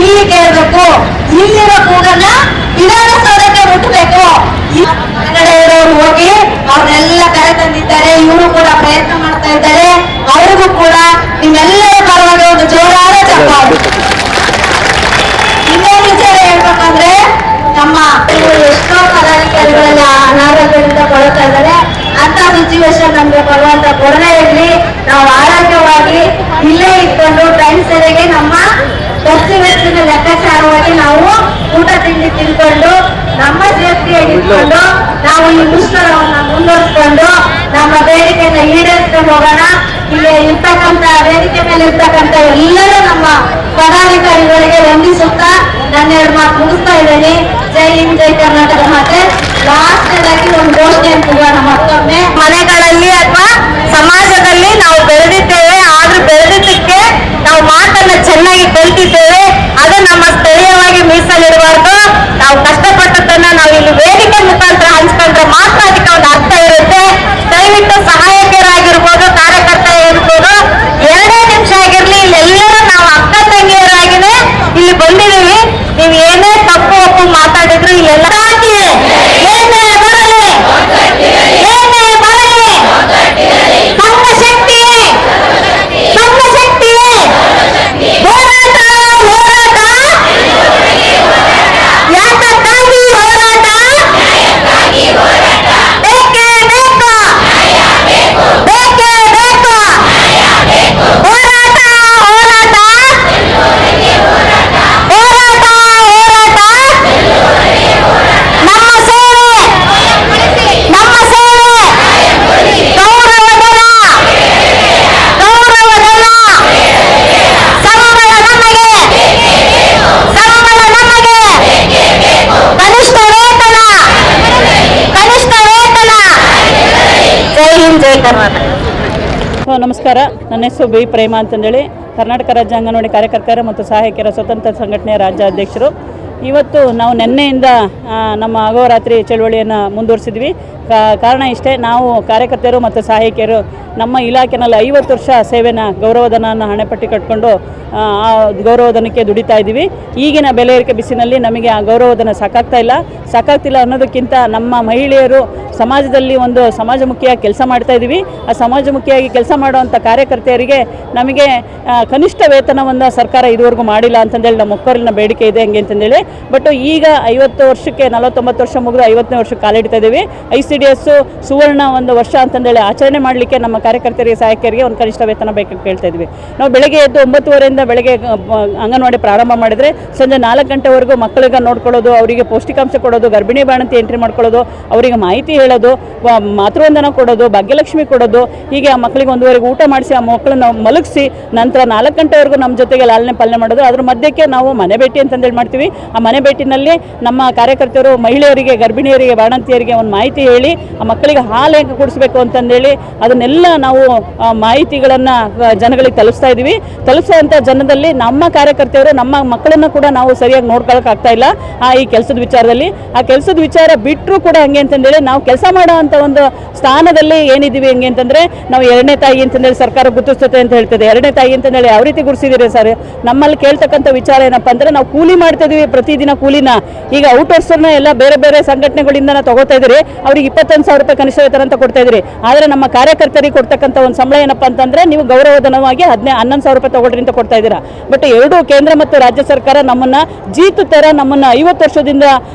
ಇಲ್ಲಿ ಕೇಳಬೇಕು, ಇಲ್ಲಿರೋ ಕೂಗನ್ನ ವಿಧಾನಸೌಧಕ್ಕೆ ಮುಟ್ಟಬೇಕು. ಹೊರಗಡೆ ಇರೋರು ಹೋಗಿ ಅವ್ರನ್ನೆಲ್ಲ ಕರೆ ತಂದಿದ್ದಾರೆ, ಇವರು ಕೂಡ ಪ್ರಯತ್ನ ಮಾಡ್ತಾ ಇದ್ದಾರೆ. ಅವ್ರಿಗೂ ಕೂಡ ನಿಮ್ಮೆಲ್ಲರ ಪರವಾಗಿ ಒಂದು ಜೋರಾದ ಚಪ್ಪಾಳೆ. ಇನ್ನೊಂದು ವಿಚಾರ ಹೇಳ್ಬೇಕಂದ್ರೆ, ನಮ್ಮ ಎಷ್ಟೋ ಪದಾಧಿಕಾರಿಗಳೆಲ್ಲ ಅನಾರೋಗ್ಯದಿಂದ ಕೊಡ್ತಾ ಇದ್ದಾರೆ. ಅಂತ ಸಿಚುವೇಶನ್ ನಮ್ಗೆ ಭಗವಂತ ಕೊಡದೇ ಇರಲಿ. ನಾವು ಆರೋಗ್ಯವಾಗಿ ಇಲ್ಲೇ ಇಟ್ಕೊಂಡು ಟೈಮ್ ಸರಿಯಾಗಿ ನಮ್ಮ ಖರ್ಚು ವೆಚ್ಚದ ಲೆಕ್ಕಾಚಾರವಾಗಿ ನಾವು ಊಟ ತಿಂಡಿ ತಿನ್ಕೊಂಡು ನಮ್ಮ ಸೇಫ್ಟಿಯಾಗಿ ಇಟ್ಕೊಂಡು ನಾವು ಈ ಮುಷ್ಕರವನ್ನ ಮುಂದುವರಿಸಿಕೊಂಡು ನಮ್ಮ ಬೇಡಿಕೆಯನ್ನು ಈಡೇರಿಸ್ಕೊಂಡು ಹೋಗೋಣ. ಇಲ್ಲಿ ಇರ್ತಕ್ಕಂಥ ವೇದಿಕೆ ಮೇಲೆ ಇರ್ತಕ್ಕಂಥ ಎಲ್ಲರೂ ನಮ್ಮ ಪದಾಧಿಕಾರಿಗಳಿಗೆ ವಂದಿಸುತ್ತಾ ನನ್ನ 2 ಮಾತು ಮುಗಿಸ್ತಾ ಇದ್ದೇನೆ. ಜೈ ಹಿಂದ್, ಜೈ ಕರ್ನಾಟಕ. ಮತ್ತೆ ಲಾಸ್ಟ್ ಆಗಿ ಒಂದು ಘೋಷಣೆ ಕೂಗೋಣ ಮತ್ತೊಮ್ಮೆ. ಮನೆಗಳಲ್ಲಿ ಅಥವಾ ಸಮಾಜದಲ್ಲಿ ನಾವು ಬೆಳೆದಿದ್ದೇವೆ, ಆದ್ರೂ ಬೆಳೆದಿದ್ದಕ್ಕೆ ನಾವು ಮಾತನ್ನ ಚೆನ್ನಾಗಿ ಕಲ್ತಿದ್ದೇವೆ. ಅದು ನಮ್ಮ ಸ್ಥಳೀಯವಾಗಿ ಮೀಸಲಿರಬಾರ್ದು. ನಾವು ಕಷ್ಟಪಟ್ಟದನ್ನ ನಾವು ಇಲ್ಲಿ ವೇದಿಕೆ ಮುಖಾಂತರ ಹಂಚ್ಕೊಂಡ್ರೆ ಮಾತ್ರ ಅದಕ್ಕೆ ಒಂದು ಅರ್ಥ ಇರುತ್ತೆ. ದಯವಿಟ್ಟು ಸಹಾಯಕರಾಗಿರ್ಬೋದು, ಕಾರ್ಯಕರ್ತ ಇರ್ಬೋದು, 2 ನಿಮಿಷ ಆಗಿರ್ಲಿ, ಇಲ್ಲೆಲ್ಲರೂ ನಾವು ಅಕ್ಕ ತಂಗಿಯರಾಗಿನೇ ಇಲ್ಲಿ ಬಂದಿದ್ದೀವಿ. ನೀವು ಏನೇ ತಪ್ಪು ಒಪ್ಪು ಮಾತಾಡಿದ್ರು ಇಲ್ಲೆಲ್ಲ ಏನೇ ಬರಲಿ, ಏನೇ ಬರಲಿ, ಸಂಘ ಶಕ್ತಿಯೇ, ಸಂಘ ಶಕ್ತಿಯೇ, ಹೋರಾಟ, ಹೋರಾಟ, ಯಾತಕ್ಕಾಗಿ ಹೋರಾಟ, ಬೇಕೇ ಬೇಕು, ಬೇಕೇ ಬೇಕು, ಹೋರಾಟ, ಹೋರಾಟ, ಹೋರಾಟ, ಹೋರಾಟ, ನಮ್ಮ ಸೇವೆ, ನಮ್ಮ ಸೇವೆ, ಗೌರವಧನ, ಗೌರವಧನ, ಸಂಬಳ ನಮಗೆ, ಸಂಬಳ ನಮಗೆ, ಕನಿಷ್ಠ ವೇತನ, ಕನಿಷ್ಠ ವೇತನ. ಜೈ ಹಿಂದ್, ಜೈ ಕರ್ನಾಟಕ. ನಮಸ್ಕಾರ. ನನ್ನ ಹೆಸರು ಬಿ ಪ್ರೇಮ ಅಂತಂದೇಳಿ, ಕರ್ನಾಟಕ ರಾಜ್ಯ ಅಂಗನವಾಡಿ ಕಾರ್ಯಕರ್ತರ ಮತ್ತು ಸಹಾಯಕರ ಸ್ವತಂತ್ರ ಸಂಘಟನೆಯ ರಾಜ್ಯ ಅಧ್ಯಕ್ಷರು. ಇವತ್ತು ನಾವು ನಿನ್ನೆಯಿಂದ ನಮ್ಮ ಅಹೋರಾತ್ರಿ ಚಳವಳಿಯನ್ನು ಮುಂದುವರಿಸಿದ್ವಿ. ಕಾರಣ ಇಷ್ಟೇ, ನಾವು ಕಾರ್ಯಕರ್ತರು ಮತ್ತು ಸಹಾಯಕಿಯರು ನಮ್ಮ ಇಲಾಖೆನಲ್ಲಿ 50 ವರ್ಷ ಸೇವೆನ ಗೌರವಧನವನ್ನು ಹಣೆಪಟ್ಟಿ ಕಟ್ಕೊಂಡು ಆ ಗೌರವಧನಕ್ಕೆ ದುಡಿತಾ ಇದ್ದೀವಿ. ಈಗಿನ ಬೆಲೆ ಏರಿಕೆ ಬಿಸಿನಲ್ಲಿ ನಮಗೆ ಆ ಗೌರವಧನ ಸಾಕಾಗ್ತಿಲ್ಲ ಅನ್ನೋದಕ್ಕಿಂತ ನಮ್ಮ ಮಹಿಳೆಯರು ಸಮಾಜದಲ್ಲಿ ಒಂದು ಸಮಾಜಮುಖಿಯಾಗಿ ಕೆಲಸ ಮಾಡ್ತಾ ಇದ್ದೀವಿ. ಆ ಸಮಾಜಮುಖಿಯಾಗಿ ಕೆಲಸ ಮಾಡುವಂಥ ಕಾರ್ಯಕರ್ತೆಯರಿಗೆ ನಮಗೆ ಕನಿಷ್ಠ ವೇತನವನ್ನು ಸರ್ಕಾರ ಇದುವರೆಗೂ ಮಾಡಿಲ್ಲ ಅಂತಂದೇಳಿ ನಮ್ಮ ಒಕ್ಕರಿನ ಬೇಡಿಕೆ ಇದೆ ಹಂಗೆ ಅಂತಂದೇಳಿ. ಬಟ್ ಈಗ 50 ವರ್ಷಕ್ಕೆ 49 ವರ್ಷ ಮುಗಿದು 50ನೇ ವರ್ಷಕ್ಕೆ ಕಾಲಿಡ್ತಾ ಇದ್ದೀವಿ. ICDS ಸುವರ್ಣ ಒಂದು ವರ್ಷ ಅಂತಂದೇಳಿ ಆಚರಣೆ ಮಾಡಲಿಕ್ಕೆ ನಮ್ಮ ಕಾರ್ಯಕರ್ತರಿಗೆ ಸಹಾಯಕರಿಗೆ ಒಂದು ಕನಿಷ್ಠ ವೇತನ ಬೇಕು ಕೇಳ್ತಾ ಇದ್ವಿ. ನಾವು ಬೆಳಗ್ಗೆ ಎದ್ದು 9:30ರಿಂದ ಬೆಳಗ್ಗೆ ಅಂಗನವಾಡಿ ಪ್ರಾರಂಭ ಮಾಡಿದರೆ ಸಂಜೆ 4 ಗಂಟೆವರೆಗೂ ಮಕ್ಕಳಿಗೆ ನೋಡ್ಕೊಳ್ಳೋದು, ಅವರಿಗೆ ಪೌಷ್ಟಿಕಾಂಶ ಕೊಡೋದು, ಗರ್ಭಿಣಿ ಬಾಣಂತಿ ಎಂಟ್ರಿ ಮಾಡ್ಕೊಳ್ಳೋದು, ಅವರಿಗೆ ಮಾಹಿತಿ ಹೇಳೋದು, ಮಾತೃವಂದನ ಕೊಡೋದು, ಭಾಗ್ಯಲಕ್ಷ್ಮಿ ಕೊಡೋದು, ಹೀಗೆ ಆ ಮಕ್ಕಳಿಗೆ 1:15 ಊಟ ಮಾಡಿಸಿ ಆ ಮಕ್ಕಳನ್ನ ಮಲಗಿಸಿ ನಂತರ 4 ಗಂಟೆವರೆಗೂ ನಮ್ಮ ಜೊತೆಗೆ ಲಾಲನೆ ಪಾಲನೆ ಮಾಡೋದು. ಅದ್ರ ಮಧ್ಯಕ್ಕೆ ನಾವು ಮನೆ ಭೇಟಿ ಅಂತಂದೇಳಿ ಮಾಡ್ತೀವಿ. ಆ ಮನೆ ಭೇಟಿನಲ್ಲಿ ನಮ್ಮ ಕಾರ್ಯಕರ್ತರು ಮಹಿಳೆಯರಿಗೆ, ಗರ್ಭಿಣಿಯರಿಗೆ, ಬಾಣಂತಿಯರಿಗೆ ಒಂದು ಮಾಹಿತಿ ಹೇಳಿ ಆ ಮಕ್ಕಳಿಗೆ ಹಾಲು ಹೆಂಗೆ ಕುಡಿಸ್ಬೇಕು ಅಂತಂದೇಳಿ ಅದನ್ನೆಲ್ಲ ನಾವು ಮಾಹಿತಿಗಳನ್ನು ಜನಗಳಿಗೆ ತಲುಪಿಸ್ತಾ ಇದ್ದೀವಿ. ತಲುಪಿಸುವಂಥ ಜನದಲ್ಲಿ ನಮ್ಮ ಕಾರ್ಯಕರ್ತೆಯರು ನಮ್ಮ ಮಕ್ಕಳನ್ನು ಕೂಡ ನಾವು ಸರಿಯಾಗಿ ನೋಡ್ಕೊಳ್ಳೋಕ್ಕಾಗ್ತಾ ಇಲ್ಲ ಈ ಕೆಲಸದ ವಿಚಾರದಲ್ಲಿ. ಆ ಕೆಲಸದ ವಿಚಾರ ಬಿಟ್ಟರೂ ಕೂಡ ಹಂಗೆ ಅಂತಂದೇಳಿ ನಾವು ಕೆಲಸ ಮಾಡೋ ಅಂಥ ಒಂದು ಸ್ಥಾನದಲ್ಲಿ ಏನಿದ್ದೀವಿ ಹೆಂಗೆ ಅಂತಂದರೆ, ನಾವು 2ನೇ ತಾಯಿ ಅಂತಂದೇಳಿ ಸರ್ಕಾರ ಗುರುತಿಸ್ತದೆ ಅಂತ ಹೇಳ್ತದೆ. 2ನೇ ತಾಯಿ ಅಂತಂದೇಳಿ ಯಾವ ರೀತಿ ಗುರುತಿಸಿದ್ದೀರಿ ಸರ್? ನಮ್ಮಲ್ಲಿ ಕೇಳ್ತಕ್ಕಂಥ ವಿಚಾರ ಏನಪ್ಪ ಅಂದರೆ, ನಾವು ಕೂಲಿ ಮಾಡ್ತಾ ಇದೀವಿ, ಪ್ರತಿದಿನ ಕೂಲಿನ. ಈಗ ಔಟ್ಸೋರ್ಸರ್ನ ಎಲ್ಲ ಬೇರೆ ಬೇರೆ ಸಂಘಟನೆಗಳಿಂದ ತಗೋತಾ ಇದ್ದೀರಿ, ಅವ್ರಿಗೆ 21,000 ರೂಪಾಯಿ ಕನಿಷ್ಠ ವೇತನ ಅಂತ ಕೊಡ್ತಾ ಇದ್ದೀರಿ. ಆದರೆ ನಮ್ಮ ಕಾರ್ಯಕರ್ತರಿಗೆ ಕೊಡ್ತಕ್ಕಂಥ ಒಂದು ಸಂಬಳ ಏನಪ್ಪ ಅಂತಂದರೆ, ನೀವು ಗೌರವಧನವಾಗಿ 11,000 ರೂಪಾಯಿ ತಗೊಳ್ರಿ ಅಂತ ಕೊಡ್ತಾ ಇದ್ದೀರಾ. ಬಟ್ 2 ಕೇಂದ್ರ ಮತ್ತು ರಾಜ್ಯ ಸರ್ಕಾರ ನಮ್ಮನ್ನು ಜೀತು ಥರ, ನಮ್ಮನ್ನು 50 ವರ್ಷದಿಂದ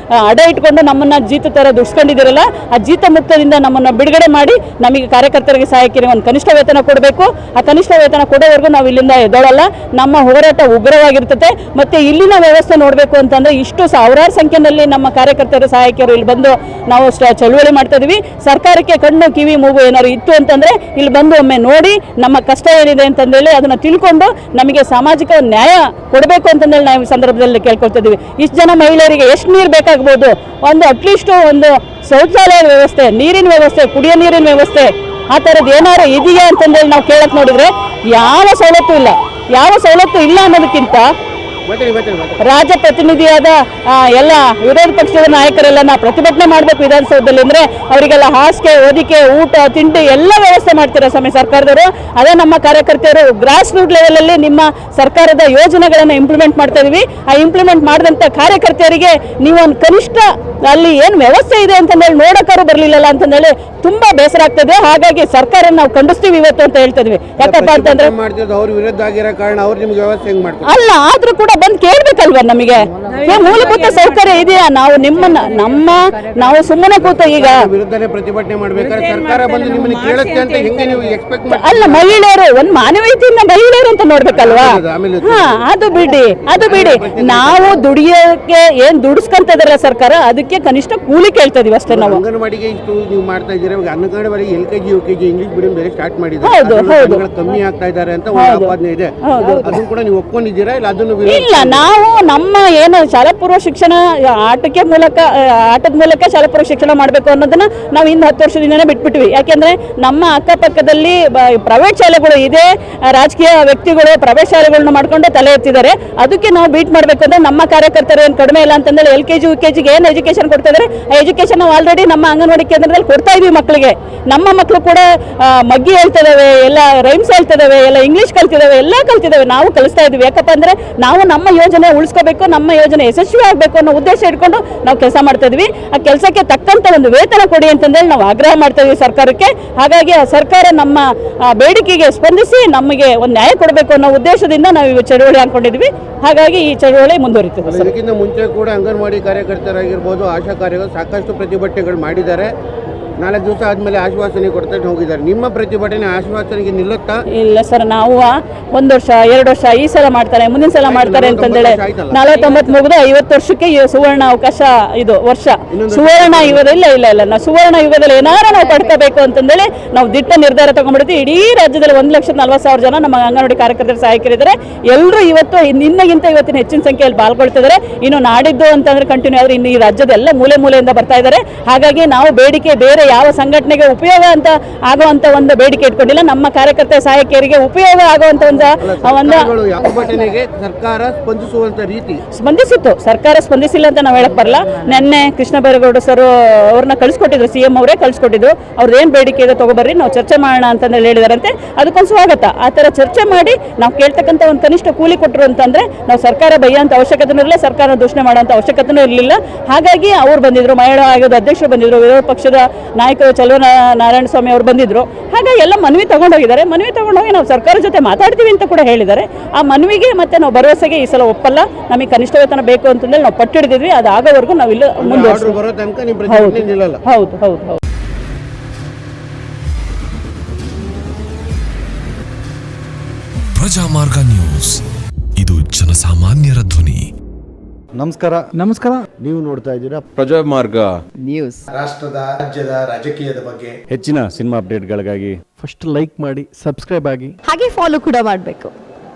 ಅಡ ಇಟ್ಕೊಂಡು ನಮ್ಮನ್ನು ಜೀತು ಥರ ದುಡ್ಸ್ಕೊಂಡಿದ್ದೀರಲ್ಲ, ಆ ಜೀತ ಮುಕ್ತದಿಂದ ನಮ್ಮನ್ನು ಬಿಡುಗಡೆ ಮಾಡಿ ನಮಗೆ ಕಾರ್ಯಕರ್ತರಿಗೆ ಸಹಾಯಕರಿಗೆ ಒಂದು ಕನಿಷ್ಠ ವೇತನ ಕೊಡಬೇಕು. ಆ ಕನಿಷ್ಠ ವೇತನ ಕೊಡೋವರೆಗೂ ನಾವು ಇಲ್ಲಿಂದ ಎದ್ದೋಳಲ್ಲ. ನಮ್ಮ ಹೋರಾಟ ಉಗ್ರವಾಗಿರ್ತದೆ. ಮತ್ತು ಇಲ್ಲಿನ ವ್ಯವಸ್ಥೆ ನೋಡಬೇಕು ಅಂತಂದರೆ, ಇಷ್ಟು ಸಾವಿರಾರು ಸಂಖ್ಯೆಯಲ್ಲಿ ನಮ್ಮ ಕಾರ್ಯಕರ್ತರು ಸಹಾಯಕರು ಇಲ್ಲಿ ಬಂದು ನಾವು ಚಳುವಳಿ ಮಾಡ್ತಾ ಇದೀವಿ. ಸರ್ಕಾರಕ್ಕೆ ಕಣ್ಣು ಕಿವಿ ಮೂಗು ಏನಾದ್ರು ಇತ್ತು ಅಂತಂದರೆ ಇಲ್ಲಿ ಬಂದು ಒಮ್ಮೆ ನೋಡಿ ನಮ್ಮ ಕಷ್ಟ ಏನಿದೆ ಅಂತಂದೇಳಿ ಅದನ್ನು ತಿಳ್ಕೊಂಡು ನಮಗೆ ಸಾಮಾಜಿಕ ನ್ಯಾಯ ಕೊಡಬೇಕು ಅಂತಂದೇಳಿ ನಾವು ಈ ಸಂದರ್ಭದಲ್ಲಿ ಕೇಳ್ಕೊಳ್ತಾ ಇದ್ದೀವಿ. ಇಷ್ಟು ಜನ ಮಹಿಳೆಯರಿಗೆ ಎಷ್ಟು ನೀರು ಬೇಕಾಗ್ಬೋದು? ಒಂದು ಅಟ್ಲೀಸ್ಟು ಒಂದು ಶೌಚಾಲಯ ವ್ಯವಸ್ಥೆ, ನೀರಿನ ವ್ಯವಸ್ಥೆ, ಕುಡಿಯೋ ನೀರಿನ ವ್ಯವಸ್ಥೆ, ಆ ಥರದ್ದು ಏನಾದ್ರು ಇದೆಯಾ ಅಂತಂದೇಳಿ ನಾವು ಕೇಳಕ್ಕೆ ನೋಡಿದರೆ ಯಾವ ಸವಲತ್ತು ಇಲ್ಲ. ಯಾವ ಸವಲತ್ತು ಇಲ್ಲ ಅನ್ನೋದಕ್ಕಿಂತ ರಾಜಪ್ರತಿನಿಧಿಯಾದ ಎಲ್ಲ ವಿರೋಧ ಪಕ್ಷದ ನಾಯಕರೆಲ್ಲ ನಾವು ಪ್ರತಿಭಟನೆ ಮಾಡಬೇಕು ವಿಧಾನಸೌಧದಲ್ಲಿ ಅಂದರೆ ಅವರಿಗೆಲ್ಲ ಹಾಸಿಗೆ ಓದಿಕೆ ಊಟ ತಿಂಡಿ ಎಲ್ಲ ವ್ಯವಸ್ಥೆ ಮಾಡ್ತೀರಾ ಸ್ವಾಮಿ ಸರ್ಕಾರದವರು. ಅದೇ ನಮ್ಮ ಕಾರ್ಯಕರ್ತೆಯರು ಗ್ರಾಸ್ ರೂಟ್ ಲೆವೆಲಲ್ಲಿ ನಿಮ್ಮ ಸರ್ಕಾರದ ಯೋಜನೆಗಳನ್ನು ಇಂಪ್ಲಿಮೆಂಟ್ ಮಾಡ್ತಾ ಇದೀವಿ. ಆ ಇಂಪ್ಲಿಮೆಂಟ್ ಮಾಡಿದಂಥ ಕಾರ್ಯಕರ್ತೆಯರಿಗೆ ನೀವು ಒಂದು ಕನಿಷ್ಠ ಅಲ್ಲಿ ಏನು ವ್ಯವಸ್ಥೆ ಇದೆ ಅಂತಂದೇಳಿ ನೋಡೋಕ್ಕಾರು ಬರಲಿಲ್ಲಲ್ಲ ಅಂತಂದೇಳಿ ತುಂಬ ಬೇಸರ ಆಗ್ತದೆ. ಹಾಗಾಗಿ ಸರ್ಕಾರ ನಾವು ಖಂಡಿಸ್ತೀವಿ ಇವತ್ತು ಅಂತ ಹೇಳ್ತಾ ಇದ್ವಿ. ಯಾಕಪ್ಪ ಅಂತಂದ್ರೆ ಅಲ್ಲ ಆದ್ರೂ ಕೂಡ ಬಂದು ಕೇಳ್ಬೇಕಲ್ವಾ ನಮಗೆ ಮೂಲಭೂತ ಸೌಕರ್ಯ ಇದೆಯಾ? ನಾವು ನಾವು ಸುಮ್ಮನೆ ಕೂತ ಈಗ ಪ್ರತಿಭಟನೆ ಮಾಡ್ಬೇಕಾದ್ರೆ ಸರ್ಕಾರ ಬಂದು ನಿಮ್ಮನ್ನ ಕೇಳುತ್ತೆ ಅಂತ ಹೆಂಗೆ ನೀವು ಎಕ್ಸ್ಪೆಕ್ಟ್ ಮಾಡಿ? ಅಲ್ಲ ಮಹಿಳೆಯರು ಒಂದು ಮಾನವೀಯತೆಯಿಂದ ಮಹಿಳೆಯರು ಅಂತ ನೋಡ್ಬೇಕಲ್ವಾ? ಹಾ ಅದು ಬಿಡಿ ನಾವು ದುಡಿಯೋಕೆ ಏನ್ ದುಡಿಸ್ಕೊಂತ ಇದಾರೆ ಸರ್ಕಾರ ಅದಕ್ಕೆ ಕನಿಷ್ಠ ಕೂಲಿ ಕೇಳ್ತಾ ಇದೀವಿ ಅಷ್ಟೇ. ನಾವು ಅಂಗನವಾಡಿಗೆ ಇಷ್ಟು ನೀವು ಮಾಡ್ತಾ ಇದ್ದೀರಾ, ಇವಾಗ ಅಂಗನವಾಡಿಗೆ LKG UKG ಇಂಗ್ಲಿಷ್ ಮೀಡಿಯಂ ಬೇರೆ ಸ್ಟಾರ್ಟ್ ಮಾಡಿದ್ದಾರೆ, ಕಮ್ಮಿ ಆಗ್ತಾ ಇದ್ದಾರೆ ಅಂತ ಒಂದು ಆಪಾದನೆ ಇದೆ. ಅದನ್ನು ಕೂಡ ನೀವು ಒಪ್ಕೊಂಡಿದ್ದೀರಾ ಇಲ್ಲ? ಅದನ್ನು ಇಲ್ಲ, ನಾವು ನಮ್ಮ ಏನು ಶಾಲಾ ಪೂರ್ವ ಶಿಕ್ಷಣ ಆಟದ ಮೂಲಕ ಶಾಲಾ ಪೂರ್ವ ಶಿಕ್ಷಣ ಮಾಡಬೇಕು ಅನ್ನೋದನ್ನ ನಾವು ಇನ್ನು 10 ವರ್ಷದಿಂದನೇ ಬಿಟ್ಬಿಟ್ವಿ. ಯಾಕೆಂದ್ರೆ ನಮ್ಮ ಅಕ್ಕಪಕ್ಕದಲ್ಲಿ ಪ್ರೈವೇಟ್ ಶಾಲೆಗಳು ಇದೆ, ರಾಜಕೀಯ ವ್ಯಕ್ತಿಗಳು ಪ್ರೈವೇಟ್ ಶಾಲೆಗಳನ್ನ ಮಾಡ್ಕೊಂಡು ತಲೆ ಎತ್ತಿದ್ದಾರೆ. ಅದಕ್ಕೆ ನಾವು ಬೀಟ್ ಮಾಡಬೇಕು ಅಂದ್ರೆ ನಮ್ಮ ಕಾರ್ಯಕರ್ತರು ಏನು ಕಡಿಮೆ ಇಲ್ಲ ಅಂತಂದ್ರೆ LKG UKG ಏನು ಎಜುಕೇಶನ್ ಕೊಡ್ತಾ ಇದ್ದಾರೆ ಆ ಎಜುಕೇಶನ್ ನಾವು ಆಲ್ರೆಡಿ ನಮ್ಮ ಅಂಗನವಾಡಿ ಕೇಂದ್ರದಲ್ಲಿ ಕೊಡ್ತಾ ಇದೀವಿ ಮಕ್ಕಳಿಗೆ. ನಮ್ಮ ಮಕ್ಕಳು ಕೂಡ ಮಗ್ಗಿ ಹೇಳ್ತಿದಾವೆ, ಎಲ್ಲ ರೈಮ್ಸ್ ಹೇಳ್ತಿದಾವೆ, ಎಲ್ಲ ಇಂಗ್ಲಿಷ್ ಕಲ್ತಿದಾವೆ, ಎಲ್ಲ ಕಲ್ತಿದಾವೆ. ನಾವು ಕಲಿಸ್ತಾ ಇದೀವಿ. ಯಾಕಪ್ಪ ಅಂದ್ರೆ ನಾವು ನಮ್ಮ ಯೋಜನೆ ಉಳಿಸ್ಕೋಬೇಕು, ನಮ್ಮ ಯೋಜನೆ ಯಶಸ್ವಿ ಆಗಬೇಕು ಅನ್ನೋ ಉದ್ದೇಶ ಇಟ್ಕೊಂಡು ನಾವು ಕೆಲಸ ಮಾಡ್ತಾ ಇದೀವಿ. ಆ ಕೆಲಸಕ್ಕೆ ತಕ್ಕಂತ ಒಂದು ವೇತನ ಕೊಡಿ ಅಂತಂದೇಳಿ ನಾವು ಆಗ್ರಹ ಮಾಡ್ತಾ ಇದೀವಿ ಸರ್ಕಾರಕ್ಕೆ. ಹಾಗಾಗಿ ಆ ಸರ್ಕಾರ ನಮ್ಮ ಬೇಡಿಕೆಗೆ ಸ್ಪಂದಿಸಿ ನಮಗೆ ಒಂದು ನ್ಯಾಯ ಕೊಡಬೇಕು ಅನ್ನೋ ಉದ್ದೇಶದಿಂದ ನಾವು ಇವು ಚಳುವಳಿ ಹಾಕೊಂಡಿದ್ವಿ. ಹಾಗಾಗಿ ಈ ಚಳುವಳಿ ಮುಂದುವರಿತದೆ. ಇದಕ್ಕಿಂತ ಮುಂಚೆ ಕೂಡ ಅಂಗನವಾಡಿ ಕಾರ್ಯಕರ್ತರಾಗಿರ್ಬೋದು, ಆಶಾ ಕಾರ್ಯಕರ್ತರು ಸಾಕಷ್ಟು ಪ್ರತಿಭಟನೆಗಳು ಮಾಡಿದ್ದಾರೆ. 4 ದಿವಸ ಆದಮೇಲೆ ಆಶ್ವಾಸನೆ ಕೊಡ್ತಾ ಹೋಗಿದ್ದಾರೆ. ನಿಮ್ಮ ಪ್ರತಿಭಟನೆ ಆಶ್ವಾಸನೆಗೆ ನಿಲ್ಲುತ್ತಾ? ಇಲ್ಲ ಸರ್, ನಾವು 1 ವರ್ಷ 2 ವರ್ಷ ಈ ಸಲ ಮಾಡ್ತಾರೆ, ಮುಂದಿನ ಸಲ ಮಾಡ್ತಾರೆ ಅಂತಂದೇಳಿ 49 ಮುಗಿದು 50 ವರ್ಷಕ್ಕೆ ಸುವರ್ಣ ಅವಕಾಶ ಇದು ವರ್ಷ ಸುವರ್ಣ ಯುಗದ ಇಲ್ಲ ನಾವು ಸುವರ್ಣ ಯುಗದಲ್ಲಿ ಏನಾರು ನಾವು ಪಡ್ಕೋಬೇಕು ಅಂತಂದೇಳಿ ನಾವು ದಿಟ್ಟ ನಿರ್ಧಾರ ತಗೊಂಡ್ಬಿಡ್ತೀವಿ. ಇಡೀ ರಾಜ್ಯದಲ್ಲಿ 1,40,000 ಜನ ನಮ್ಮ ಅಂಗನವಾಡಿ ಕಾರ್ಯಕರ್ತರ ಸಹಾಯಕರಿದ್ದಾರೆ. ಎಲ್ಲರೂ ಇವತ್ತು ನಿನ್ನಗಿಂತ ಇವತ್ತಿನ ಹೆಚ್ಚಿನ ಸಂಖ್ಯೆಯಲ್ಲಿ ಪಾಲ್ಗೊಳ್ತಿದ್ದಾರೆ. ಇನ್ನು ನಾಡಿದ್ದು ಅಂತಂದ್ರೆ ಕಂಟಿನ್ಯೂ ಆದ್ರೆ ಇನ್ನು ಈ ರಾಜ್ಯದ ಎಲ್ಲ ಮೂಲೆಯಿಂದ ಬರ್ತಾ ಇದ್ದಾರೆ. ಹಾಗಾಗಿ ನಾವು ಬೇಡಿಕೆ ಬೇರೆ ಯಾವ ಸಂಘಟನೆಗೆ ಉಪಯೋಗ ಅಂತ ಆಗುವಂತ ಒಂದು ಬೇಡಿಕೆ ಇಟ್ಕೊಂಡಿಲ್ಲ. ನಮ್ಮ ಕಾರ್ಯಕರ್ತ ಸಹಾಯಕಿಯರಿಗೆ ಉಪಯೋಗ ಆಗುವಂತ ಸರ್ಕಾರ ಸ್ಪಂದಿಸುವಂತ ರೀತಿ ಸ್ಪಂದಿಸಿತ್ತು. ಸರ್ಕಾರ ಸ್ಪಂದಿಸಿಲ್ಲ ಅಂತ ನಾವು ಹೇಳಕ್ ಬರಲ್ಲ. ನಿನ್ನೆ ಕೃಷ್ಣ ಬೈರೇಗೌಡ ಸರ್ ಅವ್ರನ್ನ ಕಳಿಸ್ಕೊಟ್ಟಿದ್ರು, CM ಅವರೇ ಕಳಿಸ್ಕೊಟ್ಟಿದ್ರು. ಅವ್ರದ್ದು ಏನ್ ಬೇಡಿಕೆ ಇದೆ ತಗೋಬರ್ರಿ, ನಾವು ಚರ್ಚೆ ಮಾಡೋಣ ಅಂತ ಹೇಳಿದಾರಂತೆ. ಅದಕ್ಕೊಂದು ಸ್ವಾಗತ. ಆ ತರ ಚರ್ಚೆ ಮಾಡಿ ನಾವು ಕೇಳ್ತಕ್ಕಂಥ ಒಂದು ಕನಿಷ್ಠ ಕೂಲಿ ಕೊಟ್ಟರು ಅಂತಂದ್ರೆ ನಾವು ಸರ್ಕಾರ ಬೈಯೋಂಥ ಅವಶ್ಯಕತೆನೂ ಇರಲಿಲ್ಲ, ಸರ್ಕಾರ ದೂಷಣೆ ಮಾಡೋಂಥ ಅವಶ್ಯಕತೆನೂ ಇರಲಿಲ್ಲ. ಹಾಗಾಗಿ ಅವ್ರು ಬಂದಿದ್ರು, ಮಹಿಳಾ ಆಯೋಗದ ಅಧ್ಯಕ್ಷರು ಬಂದಿದ್ರು, ವಿರೋಧ ಪಕ್ಷದ ನಾಯಕರು ನಾರಾಯಣ ಸ್ವಾಮಿ ಅವರು ಬಂದಿದ್ರು. ಹಾಗಾಗಿ ಎಲ್ಲ ಮನವಿ ತಗೊಂಡೋಗಿದ್ದಾರೆ. ಮನವಿ ತಗೊಂಡೋಗಿ ನಾವು ಸರ್ಕಾರದ ಜೊತೆ ಮಾತಾಡ್ತೀವಿ ಅಂತ ಕೂಡ ಹೇಳಿದ್ದಾರೆ. ಆ ಮನವಿಗೆ ಮತ್ತೆ ನಾವು ಭರವಸೆಗೆ ಈ ಸಲ ಒಪ್ಪಲ್ಲ, ನಮಗೆ ಕನಿಷ್ಠ ವೇತನ ಬೇಕು ಅಂತಂದೇಳಿ ನಾವು ಪಟ್ಟಿಡಿದ್ವಿ. ಅದು ಆಗೋವರೆಗೂ ನಾವು ಇಲ್ಲಿ ಹೌದು. ಪ್ರಜಾಮಾರ್ಗ ನ್ಯೂಸ್, ಇದು ಜನಸಾಮಾನ್ಯರ ಧ್ವನಿ. ನಮಸ್ಕಾರ. ನೀವು ನೋಡ್ತಾ ಇದ್ದೀರಾ ಪ್ರಜಾಮಾರ್ಗ ನ್ಯೂಸ್. ರಾಷ್ಟ್ರದ ರಾಜ್ಯದ ರಾಜಕೀಯದ ಬಗ್ಗೆ ಹೆಚ್ಚಿನ ಸಿನಿಮಾ ಅಪ್ಡೇಟ್ಗಳಿಗಾಗಿ ಫಸ್ಟ್ ಲೈಕ್ ಮಾಡಿ, ಸಬ್ಸ್ಕ್ರೈಬ್ ಆಗಿ, ಹಾಗೆ ಫಾಲೋ ಕೂಡ ಮಾಡಬೇಕು.